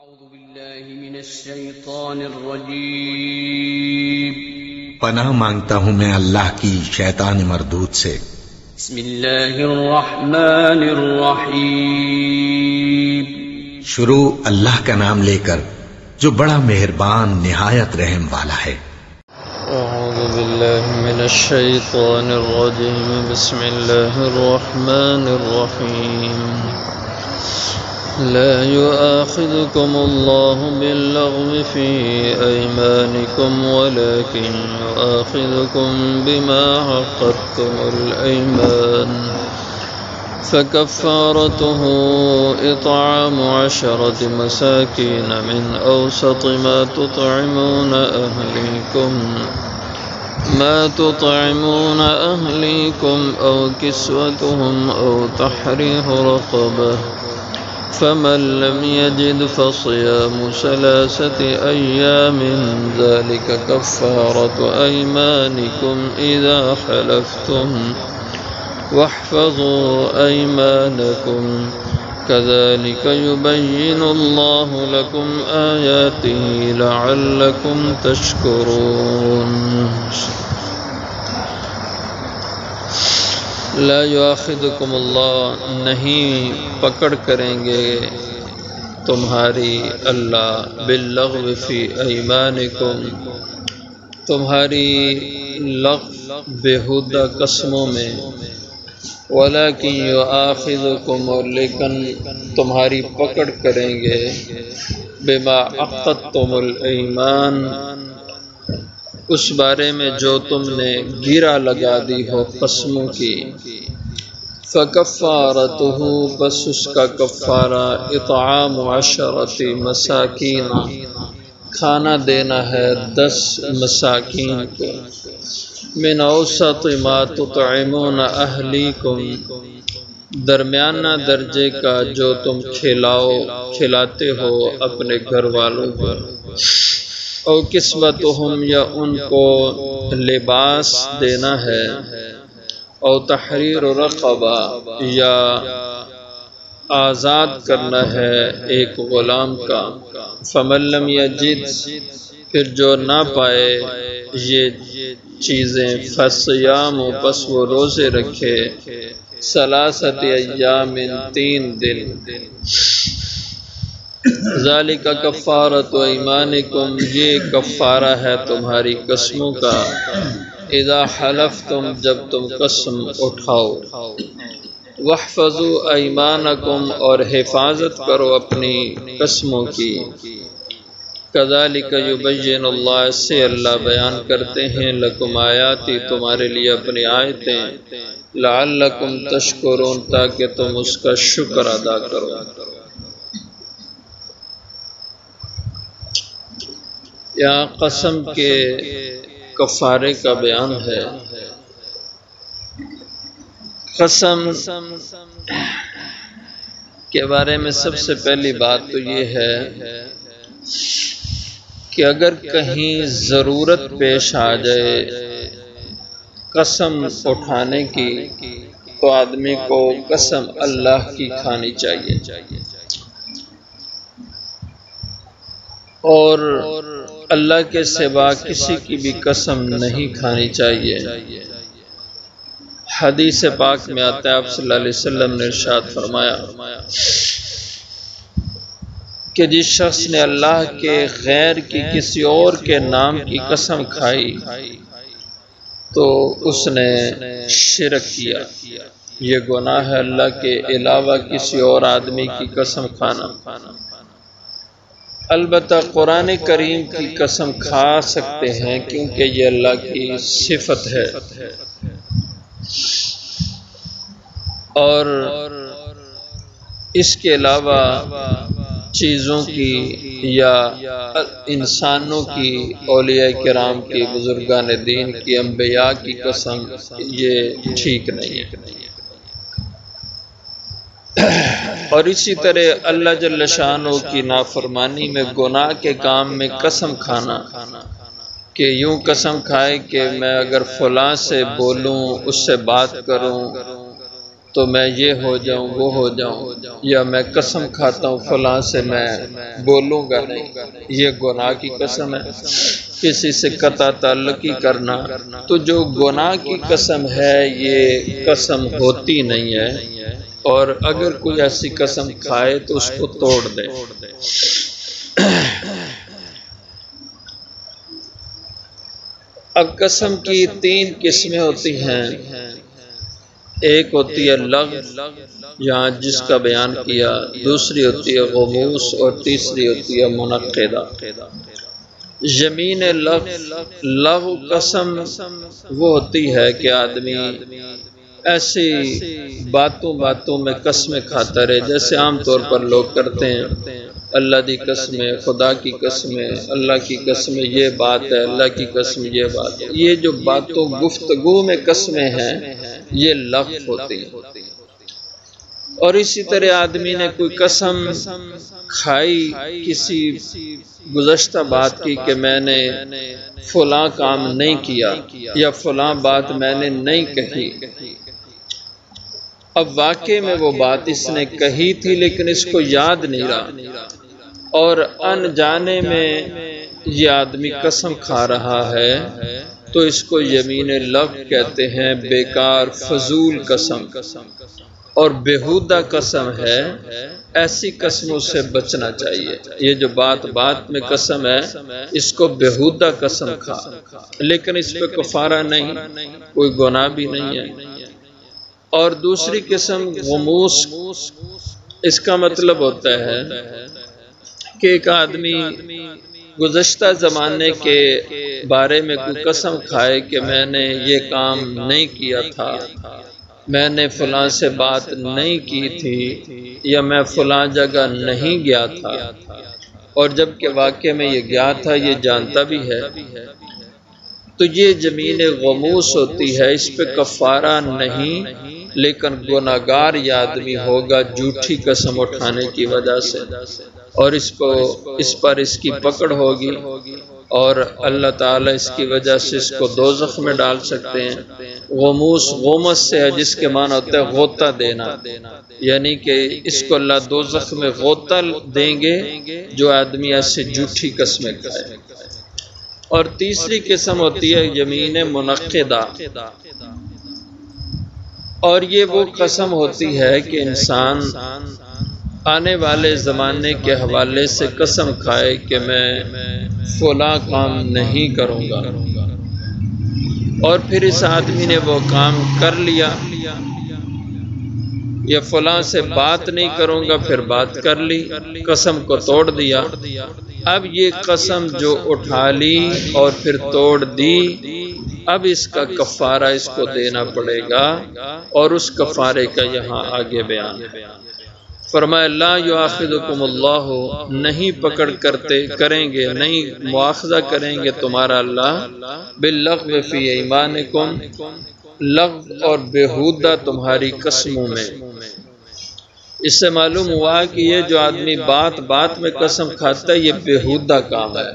أعوذ بالله من الشيطان الرجيم پناہ مانگتا ہوں میں اللہ کی شیطان مردود سے۔ بسم الله الرحمن الرحيم شروع اللہ کا نام لے کر جو بڑا مہربان نہایت رحم والا ہے۔ أعوذ بالله من الشيطان الرجيم بسم الله الرحمن الرحيم لا يؤاخذكم الله باللغو في أيمانكم ولكن يؤاخذكم بما عقدتم الأيمان فكفارته إطعام 10 مساكين من أوسط ما تطعمون أهليكم أو كسوتهم أو تحرير رقبة فمن لم يجد فصيام 3 أيام ذلك كفارة أيمانكم إذا حلفتم واحفظوا أيمانكم كذلك يبين الله لكم آياته لعلكم تشكرون۔ لا یؤاخذکم اللہ، نہیں پکڑ کریں گے تمہاری اللہ باللغو فی ایمانکم، تمہاری لغو بےہودہ قسموں میں، ولیکن یؤاخذکم، اور لیکن تمہاری پکڑ کریں گے بما عقدتم الایمان، اس بارے میں جو تم نے گرہ لگا دی ہو قسموں کی، فکفارتہ، بس اس کا کفارہ اطعام 10 مساکین، کھانا دینا ہے 10 مساکین کو، من اوسط ما تطعمون اہلیکم، درمیانہ درجے کا جو تم کھلاتے ہو اپنے گھر والوں کو، او کسوتہم، یا ان کو لباس دینا ہے، او تحریر رقبہ، یا آزاد کرنا ہے ایک غلام کا، فمن لم یجد، پھر جو نہ پائے یہ چیزیں، فصیام، پس وہ روزے رکھے 3 ایام، 3 دن، ذالک کفارۃ ایمانکم، یہ کفارہ ہے تمہاری قسموں کا، اذا حلفتم، جب تم قسم اٹھاؤ، واحفظوا ایمانکم، اور حفاظت کرو اپنی قسموں کی، کذالک یبین اللہ، اس سے اللہ بیان کرتے ہیں، لکم آیاتی، تمہارے لیے اپنی آیتیں، لعلکم تشکرون، تاکہ تم اس کا شکر ادا کرو۔ یہاں قسم کے کفارے کا بیان ہے۔ قسم کے بارے میں سب سے پہلی بات تو یہ ہے کہ اگر کہیں ضرورت پیش آ جائے قسم اٹھانے کی، تو آدمی کو قسم اللہ کی کھانی چاہیے، اور اللہ کے سوا کسی کی بھی قسم نہیں کھانی چاہیے۔ حدیث پاک میں آتا ہے، آپ صلی اللہ علیہ وسلم نے ارشاد فرمایا کہ جس شخص نے اللہ کے غیر کی کسی اور کے نام کی قسم کھائی تو اس نے شرک کیا، یہ گناہ ہے اللہ کے علاوہ کسی اور آدمی کی قسم کھانا۔ البتہ قرآن کریم کی قسم کھا سکتے ہیں کیونکہ یہ اللہ کی صفت ہے، اور اس کے علاوہ چیزوں کی یا انسانوں کی، اولیاء کرام کی، بزرگان دین کی، انبیاء کی قسم، یہ ٹھیک نہیں ہے۔ اور اسی طرح اللہ جل شانہ کی نافرمانی میں، گناہ کے کام میں قسم کھانا، کہ یوں قسم کھائے کہ میں اگر فلاں سے بولوں، اس سے بات کروں، تو میں یہ ہو جاؤں وہ ہو جاؤں، یا میں قسم کھاتا ہوں فلاں سے میں بولوں گا نہیں، یہ گناہ کی قسم ہے۔ کسی سے قطع تعلقی کرنا، تو جو گناہ کی قسم ہے یہ قسم ہوتی نہیں ہے، اور اگر کوئی ایسی قسم کھائے تو اس کو توڑ دے۔ اب قسم کی 3 قسمیں ہوتی ہیں، ایک ہوتی ہے لغو، یہاں جس کا بیان کیا، دوسری ہوتی ہے غموس، اور تیسری ہوتی ہے منعقدہ۔ یمین لغو قسم وہ ہوتی ہے کہ آدمی ایسی باتوں میں قسمیں کھاتا رہے، جیسے عام طور پر لوگ کرتے ہیں، اللہ دی قسمیں، خدا کی قسمیں، اللہ کی قسمیں یہ بات ہے، اللہ کی قسم یہ بات ہے۔ یہ جو باتوں گفتگو میں قسمیں ہیں یہ لغو ہوتی ہیں۔ اور اسی طرح آدمی نے کوئی قسم کھائی کسی گزشتہ بات کی کہ میں نے فلاں کام نہیں کیا یا فلاں بات میں نے نہیں کہی، اب واقعے میں وہ بات اس نے کہی تھی لیکن اس کو یاد نہیں رہا، اور انجانے میں یہ آدمی قسم کھا رہا ہے، تو اس کو یمین لغو کہتے ہیں، بیکار فضول قسم اور بیہودہ قسم ہے۔ ایسی قسموں سے بچنا چاہیے۔ یہ جو بات میں قسم ہے اس کو بیہودہ قسم کھا، لیکن اس پہ کفارہ نہیں، کوئی گناہ بھی نہیں ہے۔ اور دوسری قسم غموس، اس کا مطلب ہوتا ہے کہ ایک آدمی گزشتہ زمانے کے بارے میں کوئی قسم کھائے کہ میں نے یہ کام نہیں کیا تھا، میں نے فلاں سے بات نہیں کی تھی، یا میں فلاں جگہ نہیں گیا تھا، اور جب کہ واقعے میں یہ گیا تھا، یہ جانتا بھی ہے، تو یہ یمین غموس ہوتی ہے۔ اس پہ کفارہ نہیں، لیکن گناہگار یہ آدمی ہوگا جھوٹی قسم اٹھانے کی وجہ سے، اور اس پر اس کی پکڑ ہوگی، اور اللہ تعالیٰ اس کی وجہ سے اس کو دوزخ میں ڈال سکتے ہیں۔ غموس سے ہے جس کے معنی ہوتا ہے غوطہ دینا، یعنی کہ اس کو اللہ دوزخ میں غوطہ دیں گے جو آدمی ایسے جھوٹی قسمیں کھائے۔ اور تیسری قسم ہوتی ہے یمین منعقدہ، اور یہ وہ قسم ہوتی ہے کہ انسان آنے والے زمانے کے حوالے سے قسم کھائے کہ میں فلاں کام نہیں کروں گا، اور پھر اس آدمی نے وہ کام کر لیا، یا فلاں سے بات نہیں کروں گا، پھر بات کر لی، قسم کو توڑ دیا۔ اب یہ قسم جو اٹھا لی اور پھر توڑ دی، اب اس کا کفارہ اس کو دینا پڑے گا، اور اس کفارے کا یہاں آگے بیان ہے۔ فرمایا لا یؤاخذکم اللہ، نہیں پکڑ کریں گے، نہیں مواخذہ کریں گے تمہارا اللہ، باللغو فی ایمانکم، لغو اور بیہودہ تمہاری قسموں میں۔ اس سے معلوم ہوا کہ یہ جو آدمی بات میں قسم کھاتا ہے یہ بیہودہ کام ہے،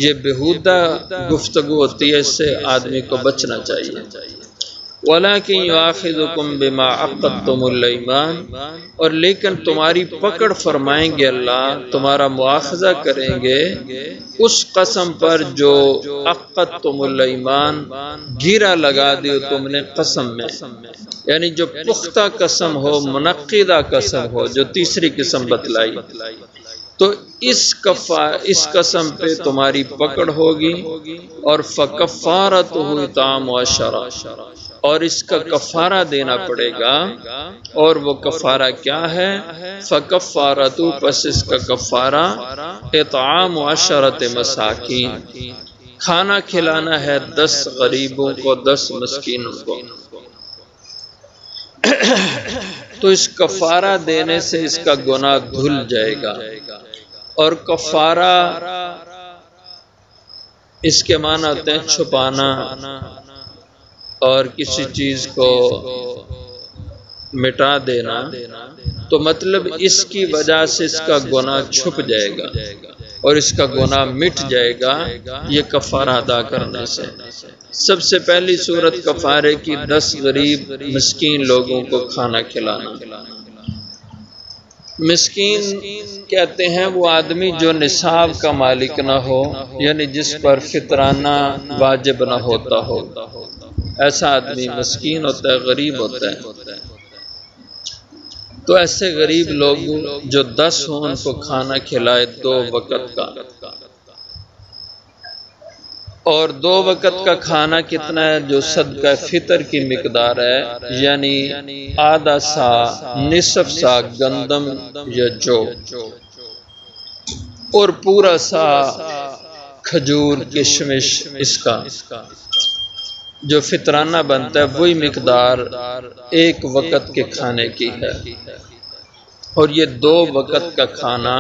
یہ بیہودہ گفتگو ہوتی ہے، اس سے آدمی کو بچنا چاہیے۔ وَلَكِنْ يُؤَاخِذُكُمْ بِمَا عَقَّدتُّمُ الْأَيْمَانَ، اور لیکن تمہاری پکڑ فرمائیں گے اللہ، تمہارا مواخذہ کریں گے اس قسم پر جو عقدتم الایمان، گیرا لگا دیو تم نے قسم میں، یعنی جو پختہ قسم ہو، منعقدہ قسم ہو، جو تیسری قسم بتلائی، تو اس قسم پہ تمہاری پکڑ ہوگی، اور فَكَفَّارَتُهُ إِطْعَامُ 10، اور اس کا کفارہ دینا پڑے گا، اور وہ کفارہ کیا ہے؟ فَكَفَّارَتُهُ، پس اس کا کفارہ اطعام 10 مساکین، کھانا کھلانا ہے 10 غریبوں کو، 10 مسکینوں کو۔ تو اس کفارہ دینے سے اس کا گناہ دھل جائے گا، اور کفارہ اس کے معنی ہوتے ہیں چھپانا، اور کسی چیز کو مٹا دینا، تو مطلب اس کی وجہ سے اس کا گناہ چھپ جائے گا اور اس کا گناہ مٹ جائے گا، یہ کفارہ ادا کرنے سے۔ سب سے پہلی صورت کفارے کی 10 غریب مسکین لوگوں کو کھانا کھلانا۔ مسکین کہتے ہیں وہ آدمی جو نصاب کا مالک نہ ہو، یعنی جس پر فطرانہ واجب نہ ہوتا ہو، ایسا آدمی مسکین ہوتا ہے، غریب ہوتا ہے۔ تو ایسے غریب لوگ جو 10 ہوں ان کو کھانا کھلائے 2 وقت کا، اور 2 وقت کا کھانا کتنا ہے؟ جو صدقہ فطر کی مقدار ہے، یعنی آدھا سا، نصف سا گندم یا جو، اور پورا سا کھجور کشمش، اس کا جو فطرانہ بنتا ہے وہی مقدار 1 وقت کے کھانے کی ہے۔ اور یہ 2 وقت کا کھانا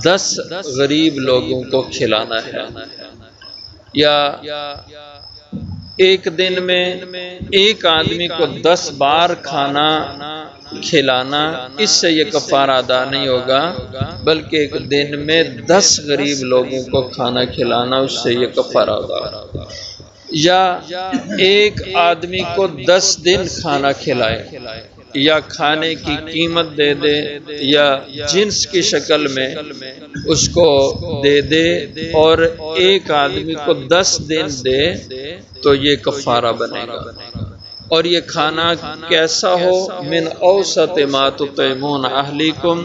10 غریب لوگوں کو کھلانا ہے، یا ایک دن میں ایک آدمی کو 10 بار کھانا کھلانا، اس سے یہ کفارہ ادا نہیں ہوگا، بلکہ ایک دن میں 10 غریب لوگوں کو کھانا کھلانا، اس سے یہ کفارہ ادا ہوگا۔ یا ایک آدمی کو 10 دن کھانا کھلائے، یا کھانے کی قیمت دے دے، یا جنس کی شکل میں اس کو دے دے، اور ایک آدمی کو 10 دن دے تو یہ کفارہ بنے گا۔ اور یہ کھانا کیسا ہو؟ من اوسط ما تطعمون اہلیکم،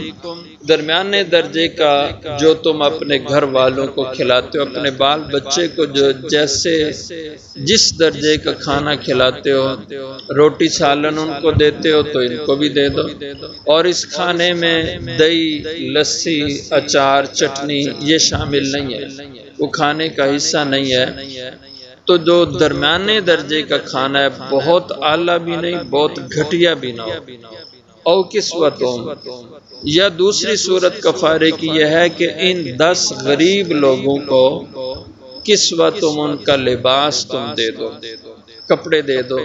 درمیانے درجے کا جو تم اپنے گھر والوں کو کھلاتے ہو، اپنے بال بچے کو جو جیسے جس درجے کا کھانا کھلاتے ہو، روٹی سالن ان کو دیتے ہو تو ان کو بھی دے دو۔ اور اس کھانے میں دہی، لسی، اچار، چٹنی یہ شامل نہیں ہے، وہ کھانے کا حصہ نہیں ہے۔ تو جو درمیانے درجے کا کھانا ہے، بہت اعلیٰ بھی نہیں، بہت گھٹیا بھی نہ ہو۔ او کسوتہم، یا دوسری صورت کفارے کی یہ ہے کہ ان 10 غریب لوگوں کو کسوتہم، ان کا لباس تم دے دو، کپڑے دے دو۔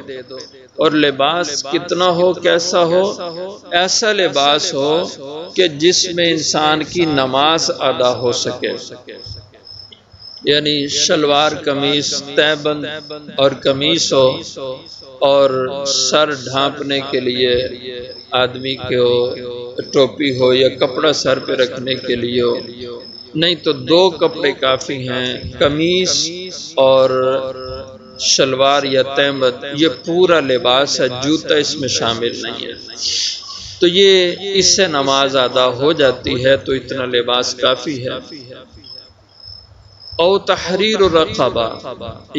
اور لباس کتنا ہو، کیسا ہو؟ ایسا لباس ہو کہ جس میں انسان کی نماز ادا ہو سکے، یعنی شلوار قمیص، تہبند اور قمیص ہو، اور سر ڈھانپنے کے لیے آدمی کو ٹوپی ہو، یا کپڑا سر پہ رکھنے کے لیے ہو۔ نہیں تو 2 کپڑے کافی ہیں، قمیص اور شلوار یا تہبند، یہ پورا لباس ہے، جوتا اس میں شامل نہیں ہے۔ تو یہ اس سے نماز ادا ہو جاتی ہے، تو اتنا لباس کافی ہے۔ او تحریر رقبہ،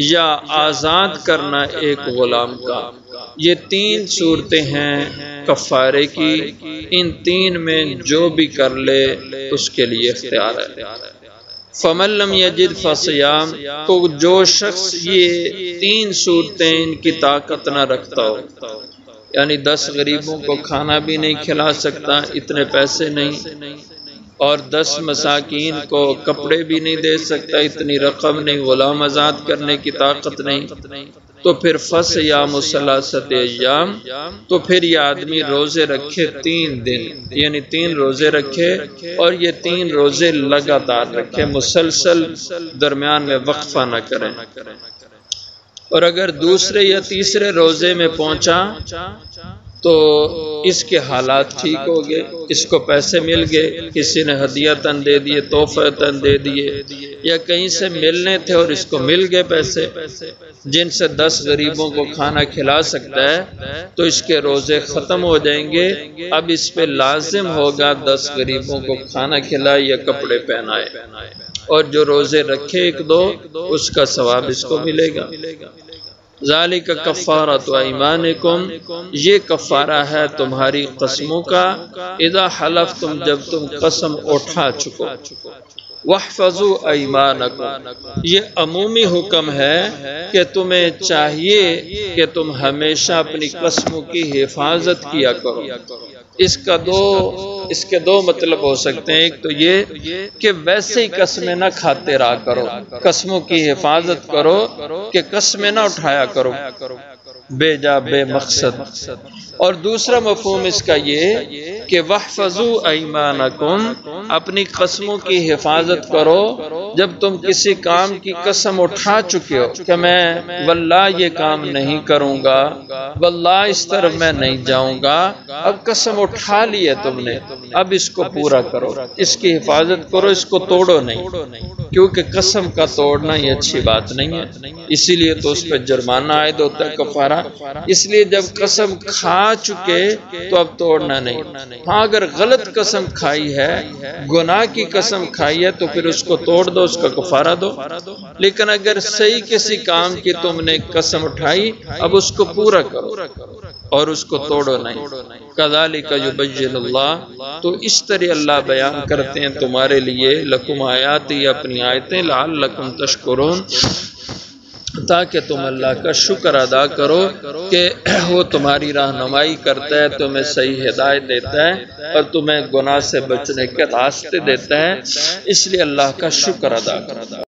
یا آزاد کرنا ایک غلام کا۔ یہ 3 صورتیں ہیں کفارے کی، ان 3 میں جو بھی کر لے اس کے لیے اختیار ہے۔ فمن لم یجد فصیام، تو جو شخص یہ 3 صورتیں ان کی طاقت نہ رکھتا ہو، یعنی 10 غریبوں کو کھانا بھی نہیں کھلا سکتا، اتنے پیسے نہیں، اور 10 مساکین کو کپڑے بھی نہیں دے سکتا، اتنی رقم نہیں، غلام آزاد کرنے کی طاقت نہیں، تو پھر فصیام ثلاثۃ ایام، تو پھر یہ آدمی روزے رکھے 3 دن، یعنی 3 روزے رکھے، اور یہ 3 روزے لگاتار رکھے، مسلسل، درمیان میں وقفہ نہ کریں۔ اور اگر دوسرے یا تیسرے روزے میں پہنچا تو اس کے حالات ٹھیک ہو گئے، اس کو پیسے مل گئے، کسی نے ہدیۃً دے دیے، تحفۃً دے دیے، یا کہیں سے ملنے تھے اور اس کو مل گئے پیسے جن سے 10 غریبوں کو کھانا کھلا سکتا ہے، تو اس کے روزے ختم ہو جائیں گے۔ اب اس پہ لازم ہوگا 10 غریبوں کو کھانا کھلائے یا کپڑے پہنائے، اور جو روزے رکھے 1-2 اس کا ثواب اس کو ملے گا۔ ذالک کفارۃ ایمانکم، یہ کفارہ ہے تمہاری قسموں کا، اذا حلفتم، جب تم قسم اٹھا چکو۔ واحفظوا ایمانکم، یہ عمومی حکم ہے کہ تمہیں چاہیے کہ تم ہمیشہ اپنی قسموں کی حفاظت کیا کرو۔ اس کے 2 مطلب ہو سکتے ہیں، ایک تو یہ کہ ویسے ہی قسمیں نہ کھاتے رہا کرو، قسموں کی حفاظت کرو کہ قسمیں نہ اٹھایا کرو بے جا بے مقصد۔ اور دوسرا مفہوم اس کا یہ کہ وَاحْفَظُوا أَيْمَانَكُمْ، اپنی قسموں کی حفاظت کرو جب تم کسی کام کی قسم اٹھا چکے ہو کہ میں واللہ یہ کام نہیں کروں گا، واللہ اس طرف میں نہیں جاؤں گا، اب قسم اٹھا لی ہے تم نے، اب اس کو پورا کرو، اس کی حفاظت کرو، اس کو توڑو نہیں، کیونکہ قسم کا توڑنا یہ اچھی بات نہیں ہے، اسی لیے تو اس پہ جرمانہ عائد ہوتا ہے، کفارہ۔ اس لیے جب قسم کھا چکے تو اب توڑنا نہیں۔ ہاں اگر غلط قسم کھائی ہے، گناہ کی قسم کھائی ہے، تو پھر اس کو توڑ دو، اس کا کفارہ دو۔ لیکن اگر صحیح کسی کام کی تم نے قسم اٹھائی، اب اس کو پورا کرو اور اس کو توڑو نہیں۔ کذالک یبین اللہ، تو اس طرح اللہ بیان کرتے ہیں تمہارے لیے، لکم آیاتی، اپنی آیتیں، لعلکم تشکرون، تاکہ تم اللہ کا شکر ادا کرو کہ وہ تمہاری رہنمائی کرتا ہے، تمہیں صحیح ہدایت دیتا ہے اور تمہیں گناہ سے بچنے کے راستے دیتا ہے، اس لیے اللہ کا شکر ادا کرو۔